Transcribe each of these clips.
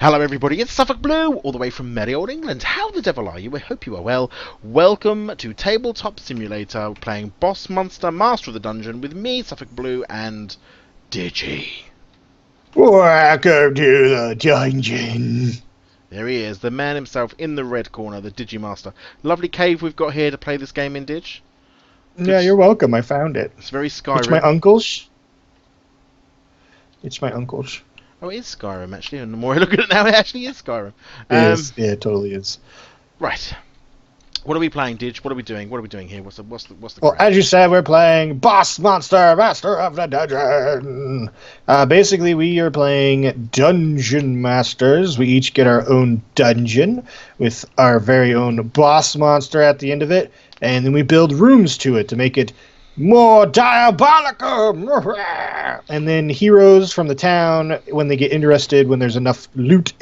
Hello everybody, it's Suffolk Blue, all the way from merry old England. How the devil are you? I hope you are well. Welcome to Tabletop Simulator, playing Boss Monster, Master of the Dungeon, with me, Suffolk Blue, and Digi. Welcome to the dungeon. There he is, the man himself in the red corner, the Digimaster. Lovely cave we've got here to play this game in, Dig. Yeah, you're welcome. I found it. It's very Skyrim. It's my uncle's. It's my uncle's. Oh, it is Skyrim, actually, and the more I look at it now, it actually is Skyrim. Yeah, it totally is. Right. What are we playing, Dig? What are we doing? What are we doing here? What's the Well, crack? as you said, we're playing Boss Monster, Master of the Dungeon. Basically, we are playing Dungeon Masters. We each get our own dungeon with our very own Boss Monster at the end of it, and then we build rooms to it to make it more diabolical. And then heroes from the town, when they get interested, when there's enough loot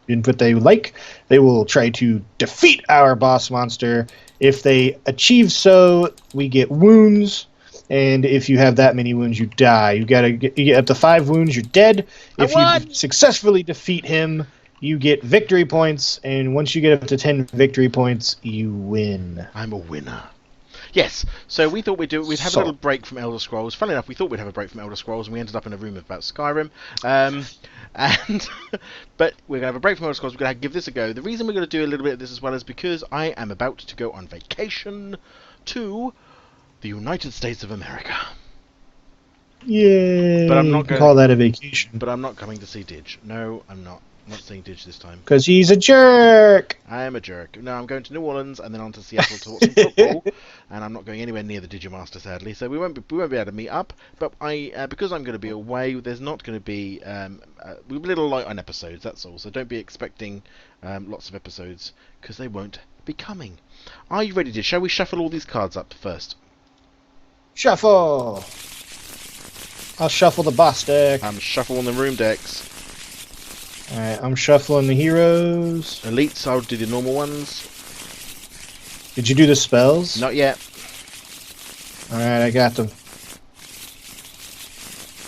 and what they like, they will try to defeat our boss monster. If they achieve so, we get wounds, and if you have that many wounds, you die. You get up to 5 wounds, you're dead. If you successfully defeat him, you get victory points, and once you get up to 10 victory points, you win. I'm a winner. Yes, so we thought we'd have a little break from Elder Scrolls. Funnily enough, we thought we'd have a break from Elder Scrolls, and we ended up in a room about Skyrim. But we're going to have a break from Elder Scrolls. We're going to give this a go. The reason we're going to do a little bit of this as well is because I am about to go on vacation to the United States of America. Yeah, but I'm not going to call that a vacation. But I'm not coming to see Dig. No, I'm not. I'm not seeing Dig this time. Because he's a jerk! I am a jerk. No, I'm going to New Orleans and then on to Seattle to watch some football. And I'm not going anywhere near the Digimaster, sadly. So we won't be able to meet up. But because I'm going to be away, there's not going to be... we're a little light on episodes, that's all. So don't be expecting lots of episodes, because they won't be coming. Are you ready, Dig? Shall we shuffle all these cards up first? Shuffle! I'll shuffle the boss deck. I'm shuffling the room decks. Alright, I'm shuffling the heroes. Elites, I'll do the normal ones. Did you do the spells? Not yet. Alright, I got them.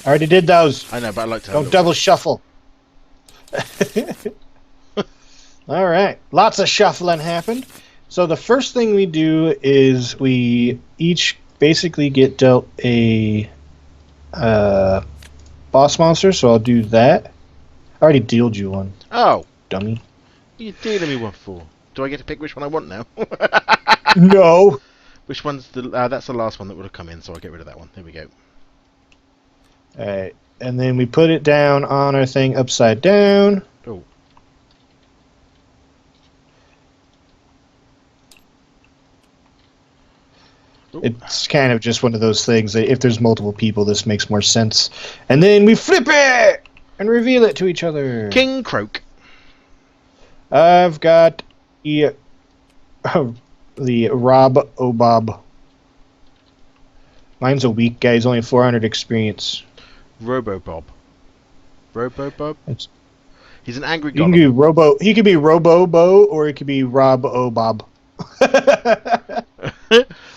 I already did those. I know, but I like to... Don't double shuffle. Alright, lots of shuffling happened. So the first thing we do is we each basically get dealt a boss monster, so I'll do that. I already dealed you one. Oh. Dummy. What are you dealing me one for? Do I get to pick which one I want now? No. Which one's the... that's the last one that would have come in, so I'll get rid of that one. There we go. Alright, and then we put it down on our thing upside down. Oh. It's kind of just one of those things that if there's multiple people, this makes more sense. And then we flip it and reveal it to each other. King Croak. I've got the Rob Obob. Mine's a weak guy. He's only 400 experience. Robobob. Robobob? He's an angry He god. He could be Robobo, or he could be Rob Obob.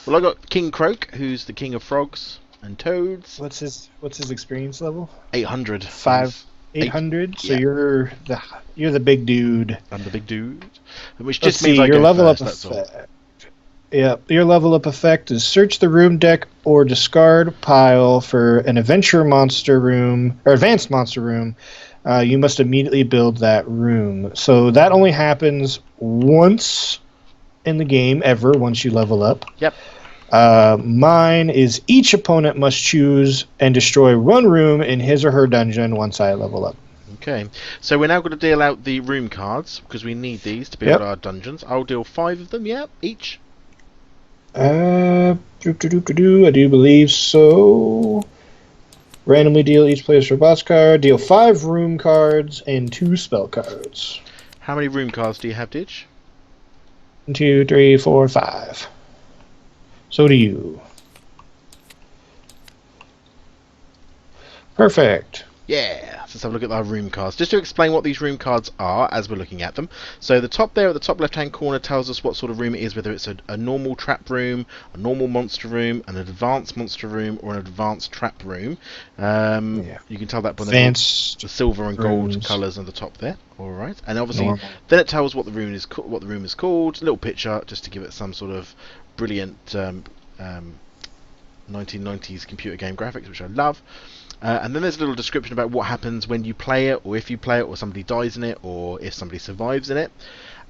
Well, I got King Croak, who's the king of frogs and toads. What's his experience level? 800. 800. So yeah. you're the big dude. I'm the big dude. Which Let's just means see, I your go level first, up that's all. effect. Yeah, your level up effect is search the room deck or discard pile for an adventure monster room or advanced monster room. You must immediately build that room. So that only happens once in the game ever once you level up. Yep. Mine is each opponent must choose and destroy one room in his or her dungeon once I level up. Okay, so we're now going to deal out the room cards because we need these to build our dungeons. I'll deal 5 of them, each. I do believe so. Randomly deal each player's for boss card. Deal 5 room cards and 2 spell cards. How many room cards do you have, Dig? 1, 2, 3, 4, 5. So do you. Perfect. Yeah, so let's have a look at our room cards. Just to explain what these room cards are as we're looking at them. So the top there at the top left-hand corner tells us what sort of room it is, whether it's a normal trap room, a normal monster room, an advanced monster room, or an advanced trap room. Yeah. You can tell that by Advanced the silver and gold rooms. colours on the top there. All right, and obviously Normal. then it tells what the room is called. A little picture just to give it some sort of brilliant 1990s computer game graphics, which I love. And then there's a little description about what happens when you play it, or if you play it, or somebody dies in it, or if somebody survives in it.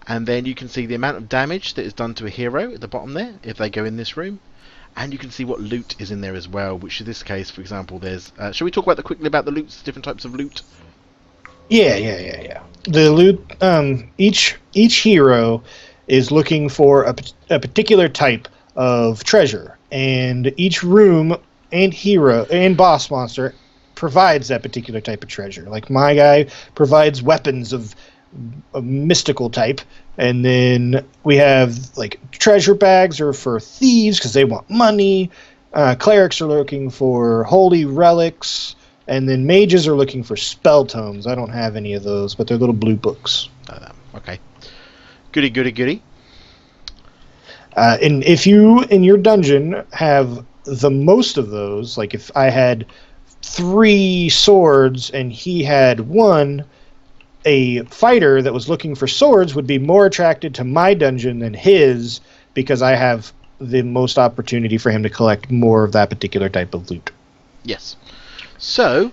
And then you can see the amount of damage that is done to a hero at the bottom there, if they go in this room. And you can see what loot is in there as well, which in this case, for example, there's... shall we talk quickly about the loots, different types of loot? Yeah. The loot, each hero is looking for a particular type of treasure, and each room and hero and boss monster provides that particular type of treasure. Like my guy provides weapons of a mystical type, and then we have like treasure bags are for thieves because they want money. Clerics are looking for holy relics, and then mages are looking for spell tomes. I don't have any of those, but they're little blue books. Okay. Goody. And if you in your dungeon have the most of those, like if I had 3 swords and he had 1, a fighter that was looking for swords would be more attracted to my dungeon than his, because I have the most opportunity for him to collect more of that particular type of loot. Yes. So,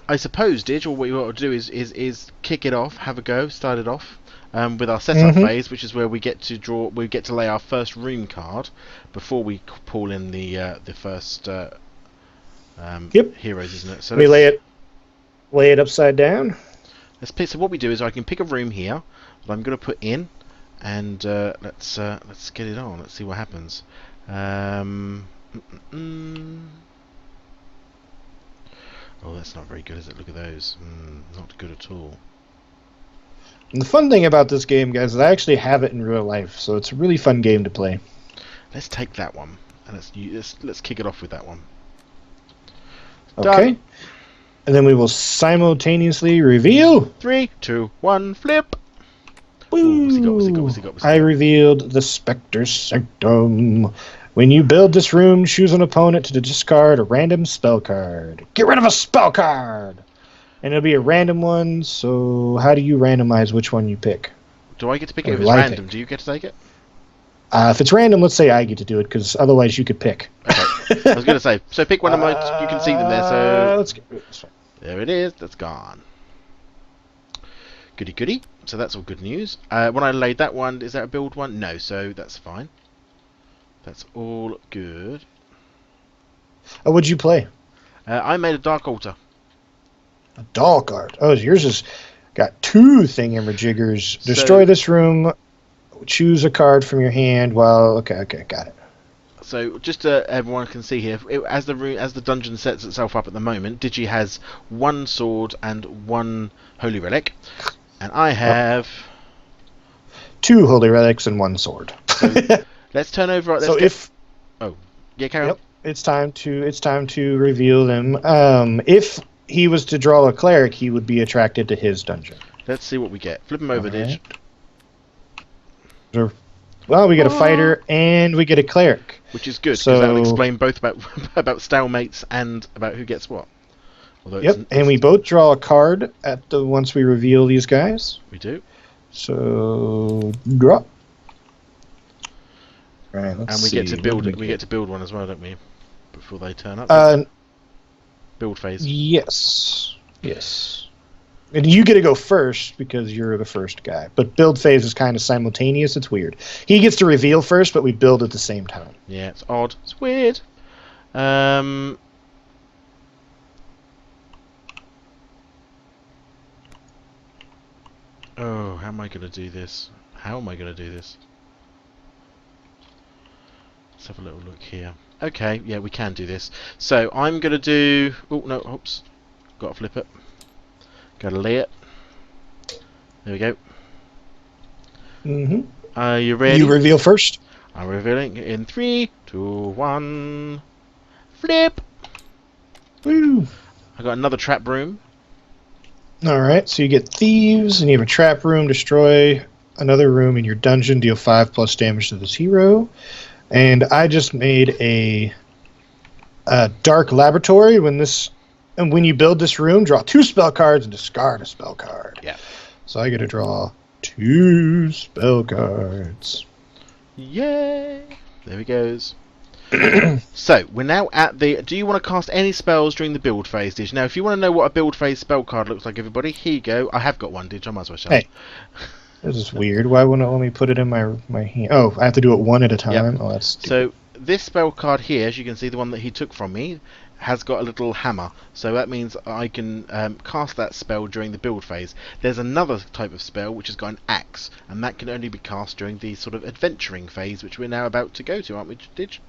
I suppose, Didge, what we want to do is kick it off, have a go, start it off. With our setup phase, which is where we get to lay our first room card before we pull in the first heroes, isn't it? So we lay it upside down. Let's pick. So what we do is I can pick a room here that I'm going to put in, and let's get it on. Let's see what happens. Oh, that's not very good, is it? Look at those. Not good at all. And the fun thing about this game, guys, is I actually have it in real life, so it's a really fun game to play. Let's take that one, and let's kick it off with that one. Okay. Done. And then we will simultaneously reveal. 3, 2, 1, flip. Woo! What's he got? I revealed the Spectre Sanctum. When you build this room, choose an opponent to discard a random spell card. Get rid of a spell card! And it'll be a random one, so how do you randomize which one you pick? Do I get to pick it if it's random? Do you get to take it? If it's random, let's say I get to do it, because otherwise you could pick. Okay. I was going to say, so pick one of my... You can see them there, so... Let's get this one. There it is, that's gone. Goody. So that's all good news. When I laid that one, is that a build one? No, so that's fine. That's all good. Oh, what'd you play? I made a Dark Altar. A Dark Art. Oh, yours has got 2 thingamajiggers. Destroy this room. Choose a card from your hand. Well, okay, got it. So just so everyone can see here, as the dungeon sets itself up at the moment, Digi has 1 sword and 1 holy relic, and I have 2 holy relics and 1 sword. So let's turn over. Carry on. It's time to reveal them. If he was to draw a cleric, he would be attracted to his dungeon. Let's see what we get. Flip him over, Dig. Well, we get a fighter and we get a cleric, which is good because that'll explain both about stalemates and about who gets what. And we both draw a card once we reveal these guys. We do. So draw. Right, and we get to build it. We get to build one as well, don't we? Before they turn up. Build phase. Yes. And you get to go first because you're the first guy. But build phase is kind of simultaneous. It's weird. He gets to reveal first, but we build at the same time. Yeah, it's odd. It's weird. Oh, how am I going to do this? Let's have a little look here. Okay, yeah, we can do this. So I'm going to do... Oh, no, oops. Got to flip it. Got to lay it. There we go. Are you ready? You reveal first. I'm revealing in 3, 2, 1. Flip! Woo! I got another trap room. All right, so you get thieves, and you have a trap room. Destroy another room in your dungeon. Deal 5+ damage to this hero. And I just made a dark laboratory. When you build this room, draw 2 spell cards and discard a spell card. Yeah. So I get to draw 2 spell cards. Yay! There he goes. So, we're now at the... Do you want to cast any spells during the build phase, Dij? Now, if you want to know what a build phase spell card looks like, everybody, here you go. I have got one, Dij. I might as well show. Hey, this is weird. Why wouldn't it let me put it in my hand? Oh, I have to do it one at a time? Yep. Oh, that's stupid. So, this spell card here, as you can see, the one that he took from me, has got a little hammer. So that means I can cast that spell during the build phase. There's another type of spell which has got an axe, and that can only be cast during the sort of adventuring phase, which we're now about to go to, aren't we, Dij?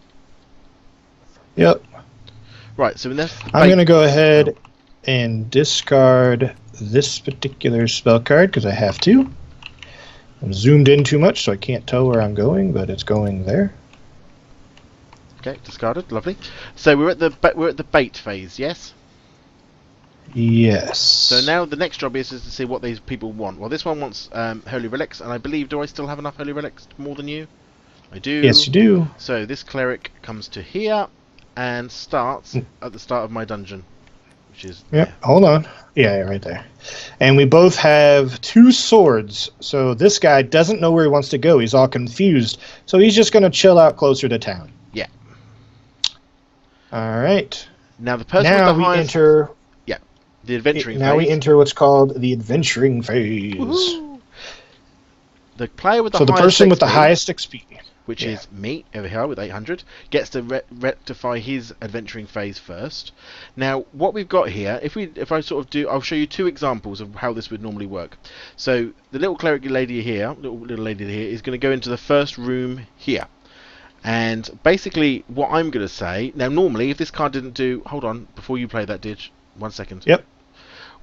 Yep. Right, so in this... I'm going to go ahead and discard this particular spell card because I have to. I'm zoomed in too much, so I can't tell where I'm going, but it's going there. Okay, discarded. Lovely. So we're at the bait phase, yes? Yes. So now the next job is to see what these people want. Well, this one wants holy relics, and I believe, do I still have enough holy relics? More than you? I do. Yes, you do. So this cleric comes to here and starts at the start of my dungeon, which is... Yep, there. hold on. Yeah, right there. And we both have 2 swords, so this guy doesn't know where he wants to go. He's all confused. So he's just going to chill out closer to town. Yeah. All right. Now the person Now with the we highest... enter... Yeah, the adventuring Now phase. we enter what's called the adventuring phase. Woohoo! The player with the So the highest person with the XP, highest XP. which is me over here with 800, gets to rectify his adventuring phase first. Now, what we've got here, if I sort of do, I'll show you 2 examples of how this would normally work. So the little cleric lady here, little lady here, is going to go into the first room here. And basically, what I'm going to say now, normally, if this card didn't do, hold on, before you play that, Dij, 1 second. Yep.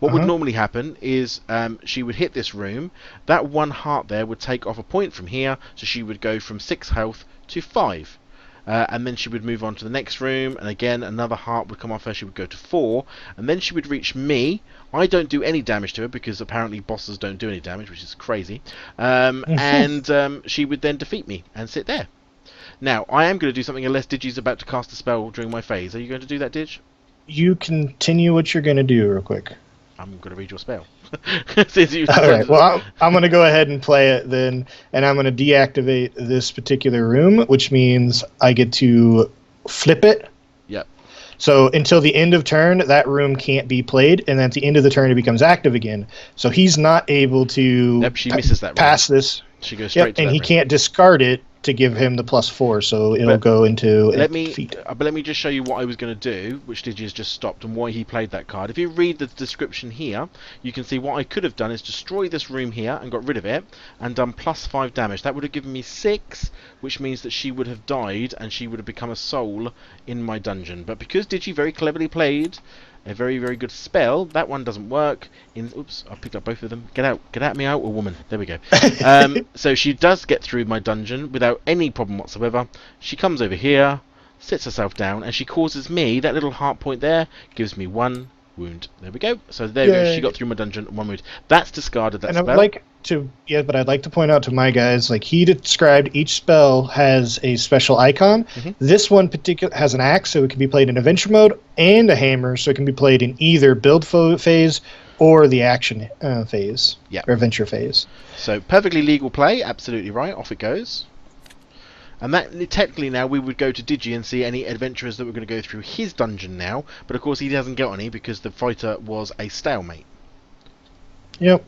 What would normally happen is she would hit this room. That 1 heart there would take off a point from here, so she would go from 6 health to 5. And then she would move on to the next room, and again another heart would come off her. She would go to 4, and then she would reach me. I don't do any damage to her because apparently bosses don't do any damage, which is crazy. And she would then defeat me and sit there. Now I am going to do something unless Digi's about to cast a spell during my phase. Are you going to do that, Dig? You continue what you're going to do real quick. I'm going to read your spell. All right. Well, I'm going to go ahead and play it then, and I'm going to deactivate this particular room, which means I get to flip it. Yep. So until the end of turn, that room can't be played, and then at the end of the turn, it becomes active again. So he's not able to Yep, she misses that pass this. She goes straight to and that he room. can't discard it to give him the +4, so it'll go into defeat. But let me just show you what I was going to do, which Digi has just stopped, and why he played that card. If you read the description here, you can see what I could have done is destroy this room here and got rid of it, and done +5 damage. That would have given me 6, which means that she would have died, and she would have become a soul in my dungeon. But because Digi very cleverly played a very, very good spell, that one doesn't work. Oops, I picked up both of them. Get out me out, a woman. There we go. So she does get through my dungeon without any problem whatsoever. She comes over here, sits herself down, and she causes me, that little heart point there, gives me 1 wound. There we go. So there we go. She got through my dungeon, 1 wound. That's discarded, that spell. I'd like to point out to my guys, like he described, each spell has a special icon. This one particular has an axe, so it can be played in adventure mode, and a hammer, so it can be played in either build phase or the action phase, or adventure phase. So perfectly legal play, absolutely right. Off it goes. And that technically now we would go to Digi and see any adventurers that were going to go through his dungeon now, but of course he doesn't get any because the fighter was a stalemate. Yep.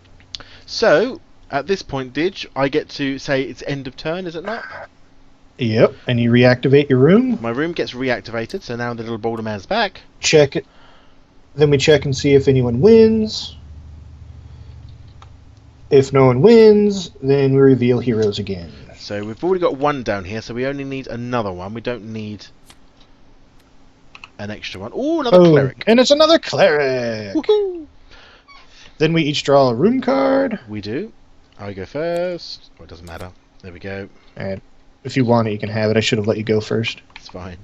So at this point, Dig, I get to say it's end of turn, is it not? Yep. And you reactivate your room. My room gets reactivated, so now the little boulder man's back. Check it. Then we check and see if anyone wins. If no one wins, then we reveal heroes again. So we've already got 1 down here, so we only need another one. We don't need an extra one. Ooh, another cleric. And it's another cleric. Woohoo! Then we each draw a room card. We do. I go first. Oh, it doesn't matter. There we go. And if you want it, you can have it. I should have let you go first. It's fine.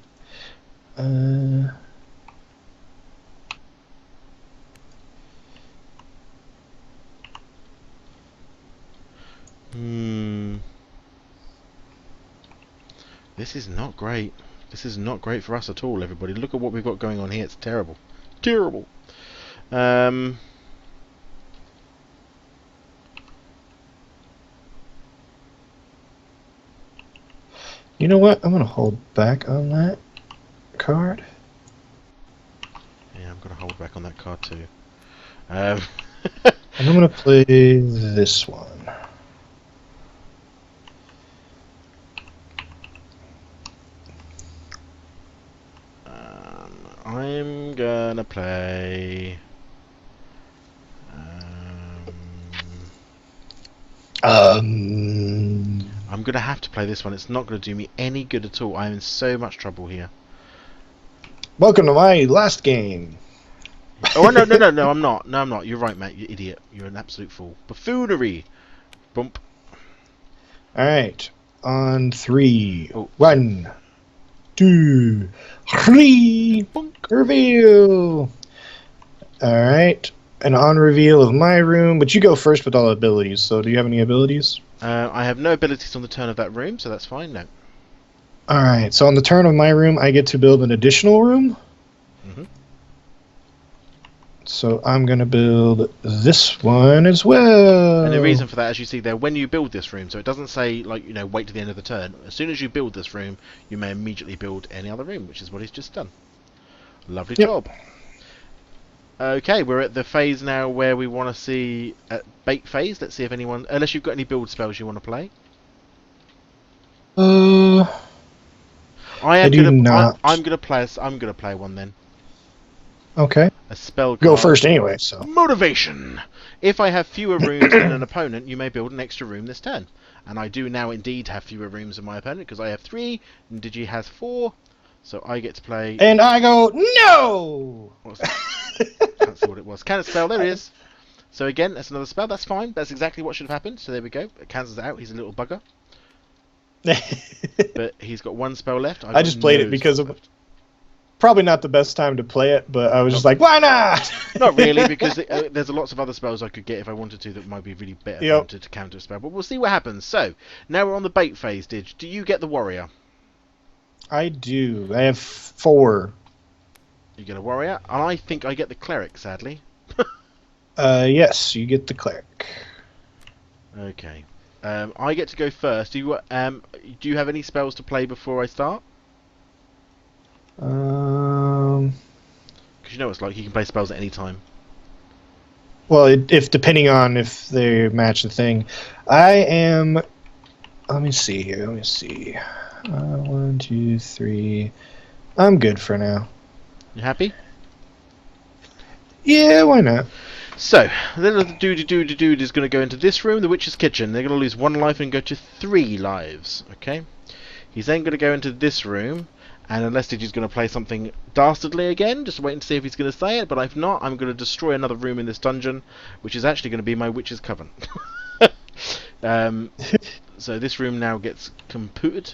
This is not great. This is not great for us at all, everybody. Look at what we've got going on here. It's terrible. Terrible. Um, You know what? I'm gonna hold back on that card. yeah, I'm going to hold back on that card too. Um, And I'm gonna play this one. I'm going to play... I'm going to have to play this one. It's not going to do me any good at all. I'm in so much trouble here. Welcome to my last game. Oh, no, no, no, no, I'm not. No, I'm not. You're right, mate. You idiot. You're an absolute fool. Buffoonery. Bump. Alright. On 3. Oh. 1, 2, 3. Bonk. Reveal. Alright. An on reveal of my room, but you go first with all abilities, so do you have any abilities? I have no abilities on the turn of that room, so that's fine. No. Alright, so on the turn of my room, I get to build an additional room. Mm-hmm. So I'm going to build this one as well. And the reason for that, as you see there, when you build this room, so it doesn't say, like, you know, wait to the end of the turn. As soon as you build this room, you may immediately build any other room, which is what he's just done. Lovely job. Okay, we're at the phase now where we want to see bait phase. Let's see if anyone, unless you've got any build spells you want to play. I do not. I'm gonna play one then. Okay. A spell card. Go first anyway. So Motivation. If I have fewer rooms than an opponent, you may build an extra room this turn. And I do now indeed have fewer rooms than my opponent because I have 3 and Digi has 4. So I get to play. And I go no. That's what it was. Can it spell? There it is. So again, that's another spell. That's fine. That's exactly what should have happened. So there we go. It cancels it out. He's a little bugger. But he's got 1 spell left. I just played it because of probably not the best time to play it, but I was just like, why not? Not really, because there's lots of other spells I could get if I wanted to that might be really better to counter a spell. But we'll see what happens. So now we're on the bait phase. Do you get the warrior? I do. I have 4. You get a warrior, and I think I get the cleric. Sadly. Yes, you get the cleric. Okay. I get to go first. Do you have any spells to play before I start? Because you know what it's like. You can play spells at any time. Well, if depending on if they match the thing, I am. Let me see here. Let me see. 1, 2, 3. I'm good for now. You happy? Yeah, why not? So, then the dude is going to go into this room, the witch's kitchen. They're going to lose 1 life and go to 3 lives. Okay. He's then going to go into this room, and unless he's going to play something dastardly again, just waiting to see if he's going to say it. But if not, I'm going to destroy another room in this dungeon, which is actually going to be my witch's coven. So this room now gets kaputted.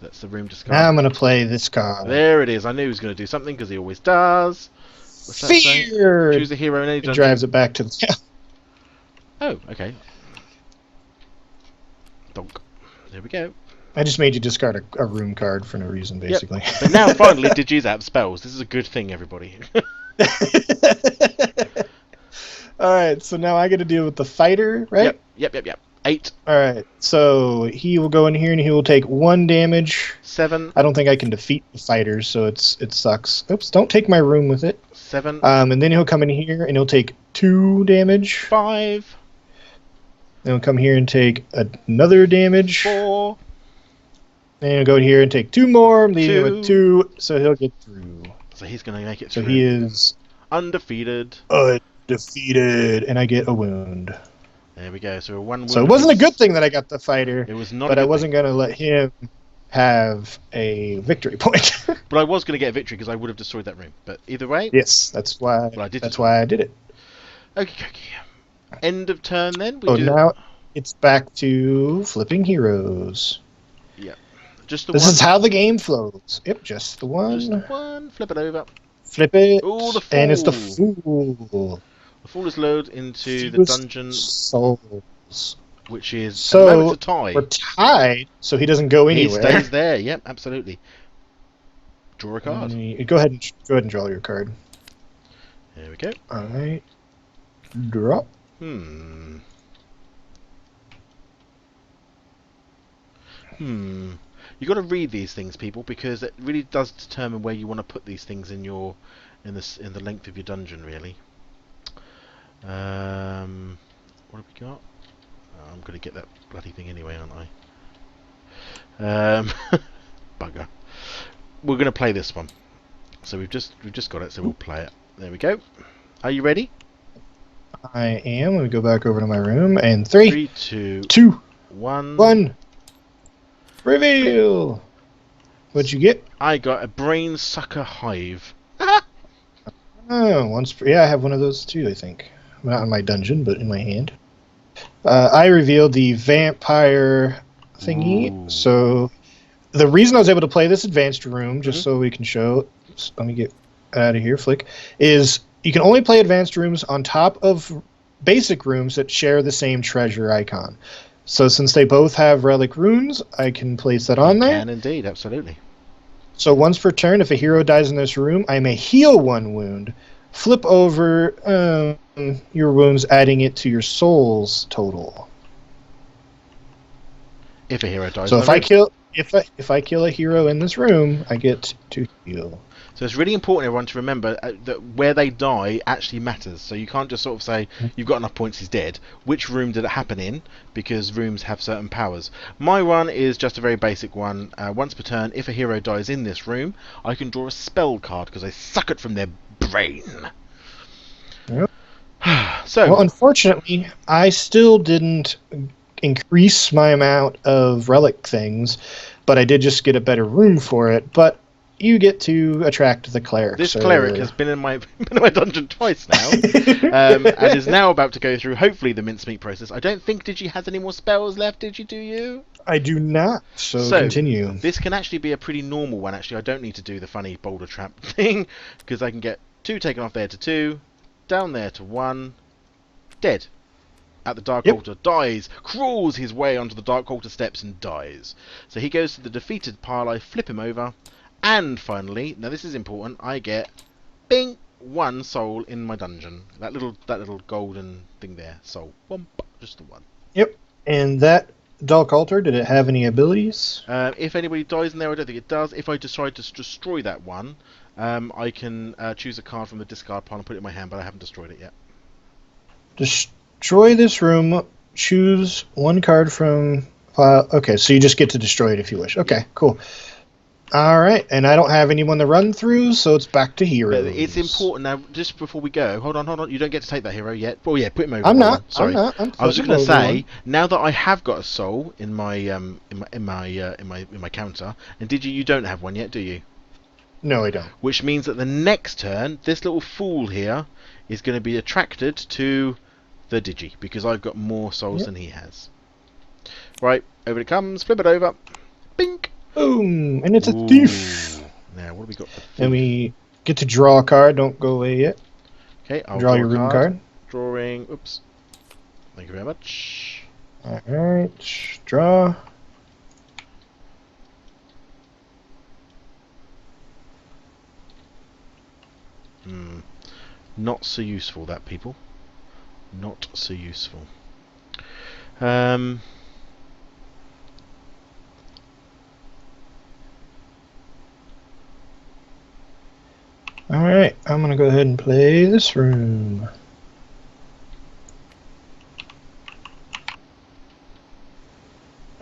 That's the room discarded. Now I'm going to play this card. There it is. I knew he was going to do something because he always does. What's that say? Fear! Choose a hero in any dungeon. It drives it back to the... Oh, okay. Donk. There we go. I just made you discard a room card for no reason, basically. Yep. But now, finally, Digi's out of spells. This is a good thing, everybody. Alright, so now I get to deal with the fighter, right? Yep. 8. Alright, so he will go in here and he will take 1 damage. 7. I don't think I can defeat the fighter, so it sucks. Oops, don't take my room with it. 7. And then he'll come in here and he'll take 2 damage. 5. Then he'll come here and take another damage. 4. And he'll go here and take 2 more, leaving him with 2, so he'll get through. So he's going to make it So through. he is undefeated. Undefeated, and I get a wound. There we go. So 1 wound. So it wasn't a good thing that I got the fighter. It was not. But I wasn't going to let him have a victory point. But I was going to get a victory because I would have destroyed that room. But either way. Yes, that's why. Well, that's why I did it. Okay. End of turn then. Now it's back to flipping heroes. Yep. Just the this one. is how the game flows. Yep, just the one. Just the one. Flip it over. Flip it. Ooh, the fool. And it's the fool. The fool is loaded into the dungeon. Souls. which is at the moment So it's a tie. we're tied, so he doesn't go He anywhere. stays there. Yep, absolutely. Draw a card. Go ahead and draw your card. There we go. All right. Draw. Hmm. You got to read these things, people, because it really does determine where you want to put these things in the length of your dungeon, really. What have we got? Oh, I'm going to get that bloody thing anyway, aren't I? Bugger. We're going to play this one. So we've just got it, so we'll play it. There we go. Are you ready? I am. Let me go back over to my room. And 3, 3, 2, 1. 1. Reveal. What'd you get? I got a brain sucker hive. Oh, yeah, I have one of those too, I think. Not in my dungeon, but in my hand. I revealed the vampire thingy. Ooh. So the reason I was able to play this advanced room, just so we can show, let me get out of here, flick, is you can only play advanced rooms on top of basic rooms that share the same treasure icon. So since they both have relic runes, I can place that on there. You can indeed, absolutely. So once per turn, if a hero dies in this room, I may heal 1 wound, flip over your wounds, adding it to your soul's total. If a hero dies. So if I kill a hero in this room, I get to heal. So it's really important, everyone, to remember that where they die actually matters. So you can't just sort of say, you've got enough points, he's dead. Which room did it happen in? Because rooms have certain powers. My one is just a very basic one. Once per turn, if a hero dies in this room, I can draw a spell card because I suck it from their brain. Yep. So, well, unfortunately, I still didn't increase my amount of relic things, but I did just get a better room for it. But you get to attract the cleric. This cleric has been in my dungeon twice now, and is now about to go through, hopefully, the mincemeat process. I don't think Digi has any more spells left, do you? I do not, so continue. This can actually be a pretty normal one, actually. I don't need to do the funny boulder trap thing, because I can get 2 taken off there to 2, down there to 1, dead. At the Dark Altar, dies, crawls his way onto the Dark Altar steps and dies. So he goes to the defeated pile, I flip him over, and finally, now this is important, I get, bing, 1 soul in my dungeon. That little golden thing there, soul. Just the 1. Yep, and that Dark Altar, did it have any abilities? If anybody dies in there, I don't think it does. If I decide to destroy that one, I can choose a card from the discard pile and put it in my hand, but I haven't destroyed it yet. Destroy this room, choose 1 card from pile. Okay, so you just get to destroy it if you wish. Okay, cool. Alright, and I don't have anyone to run through, so it's back to heroes. It's important now, just before we go, hold on, you don't get to take that hero yet. Well, yeah, put him over. I'm not. Sorry. I was just going to say, now that I have got a soul in my counter, and you don't have one yet, do you? No, I don't. Which means that the next turn, this little fool here is going to be attracted to the Digi, because I've got more souls than he has. Right, over it comes, flip it over, bink! Boom! And it's a thief! Now, what have we got for thief? And we get to draw a card, don't go away yet. Okay, I'll draw your rune card. Drawing, oops. Thank you very much. Alright, draw. Not so useful, that, people. Not so useful. Alright, I'm going to go ahead and play this room.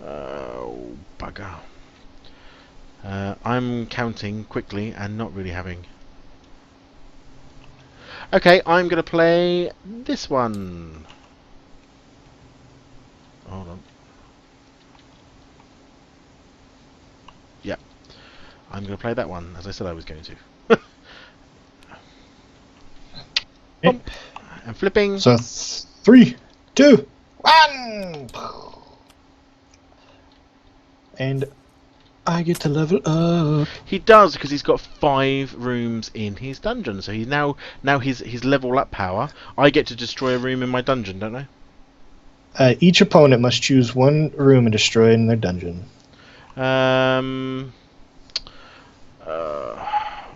Oh, bugger. I'm counting quickly and not really having... Okay, I'm going to play this one. Hold on. Yep. I'm going to play that one, as I said I was going to. Bump. And flipping. So 3, 2, 1! And I get to level up. He does, because he's got 5 rooms in his dungeon. So he's now his level up power. I get to destroy a room in my dungeon, don't I? Each opponent must choose one room and destroy it in their dungeon.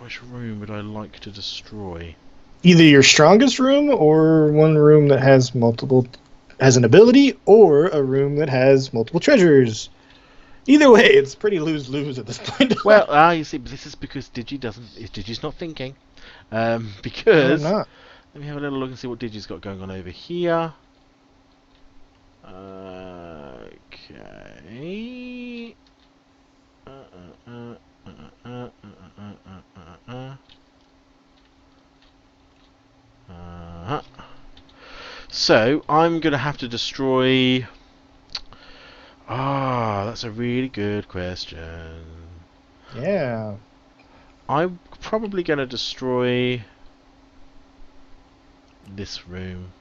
Which room would I like to destroy? Either your strongest room or one room that has an ability, or a room that has multiple treasures. Either way, it's pretty lose-lose at this point. Well, you see, but this is because Digi's not thinking. No, I'm Because not. let me have a little look and see what Digi's got going on over here. Okay. So I'm gonna have to destroy. That's a really good question. Yeah. I'm probably gonna destroy this room.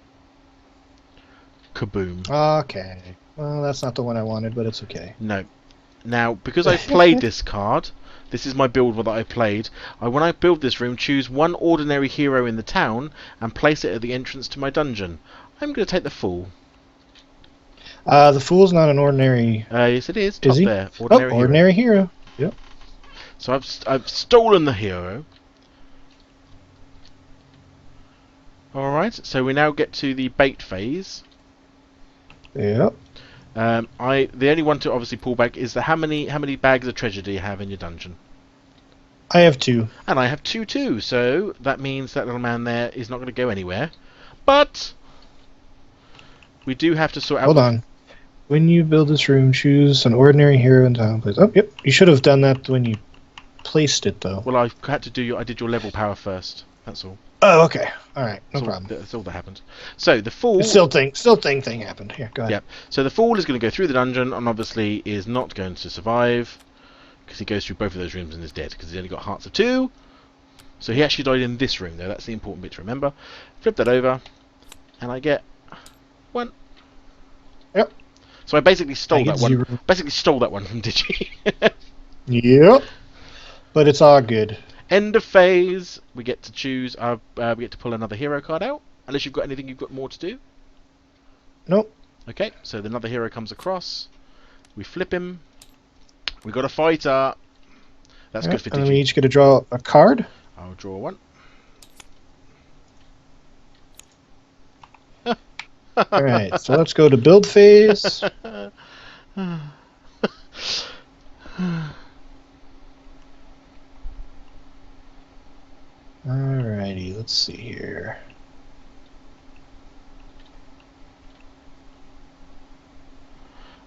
Kaboom. Okay. Well, that's not the one I wanted, but it's okay. No. Now, because I've played this card, this is my build that I played. When I build this room, choose one ordinary hero in the town and place it at the entrance to my dungeon. I'm going to take the Fool. The Fool's not an ordinary... Yes, it is. Is Top he? there. Ordinary hero. Ordinary hero. Yep. So I've stolen the hero. Alright, so we now get to the bait phase. Yep. The only one to obviously pull back is how many bags of treasure do you have in your dungeon? I have 2. And I have 2 too, so that means that little man there is not going to go anywhere. But we do have to sort out. Hold on. When you build this room, choose an ordinary hero in town, please. Oh, yep. You should have done that when you placed it, though. Well, I had to do I did your level power first. That's all. Oh, okay. All right. No problem. That's all that happened. So the Fool. Still thing happened. Here, go ahead. Yep. So the Fool is going to go through the dungeon and obviously is not going to survive because he goes through both of those rooms and is dead because he's only got hearts of 2. So he actually died in this room, though. That's the important bit to remember. Flip that over, and I get 1. Yep. So I basically stole that one. 0. Basically stole that one from Digi. Yep. But it's all good. End of phase. We get to choose. We get to pull another hero card out. Unless you've got anything you've got more to do. Nope. Okay. So another hero comes across. We flip him. We got a fighter. That's good for Digi. And then we each get to draw a card. I'll draw one. Alright, so let's go to build phase. Alrighty, let's see here.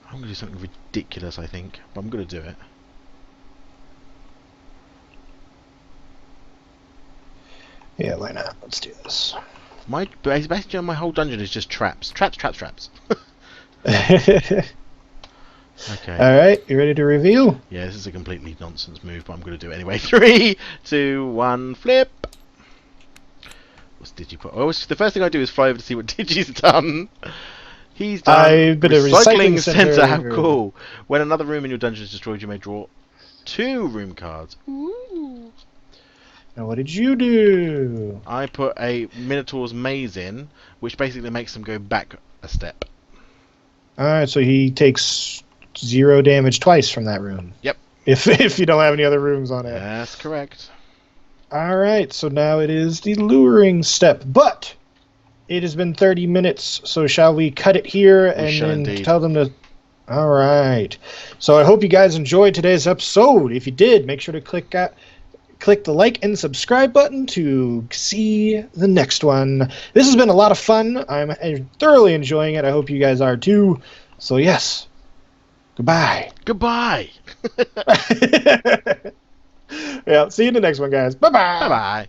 I'm going to do something ridiculous, I think. But I'm going to do it. Yeah, why not? Let's do this. Basically, my whole dungeon is just traps. Traps, traps, traps. Okay. Alright, you ready to reveal? Yeah, this is a completely nonsense move, but I'm going to do it anyway. 3, 2, 1, flip! What's Digi put? The first thing I do is fly over to see what Digi's done. He's done I've been a recycling center. How cool. When another room in your dungeon is destroyed, you may draw 2 room cards. Ooh. Now, what did you do? I put a Minotaur's Maze in, which basically makes them go back a step. Alright, so he takes 0 damage twice from that room. Yep. If you don't have any other rooms on it. That's correct. Alright, so now it is the luring step. But it has been 30 minutes, so shall we cut it here and then indeed. tell them to... Alright. So I hope you guys enjoyed today's episode. If you did, make sure to click the like and subscribe button to see the next one. This has been a lot of fun. I'm thoroughly enjoying it. I hope you guys are too. So yes, goodbye. Goodbye. Yeah, see you in the next one, guys. Bye-bye. Bye-bye.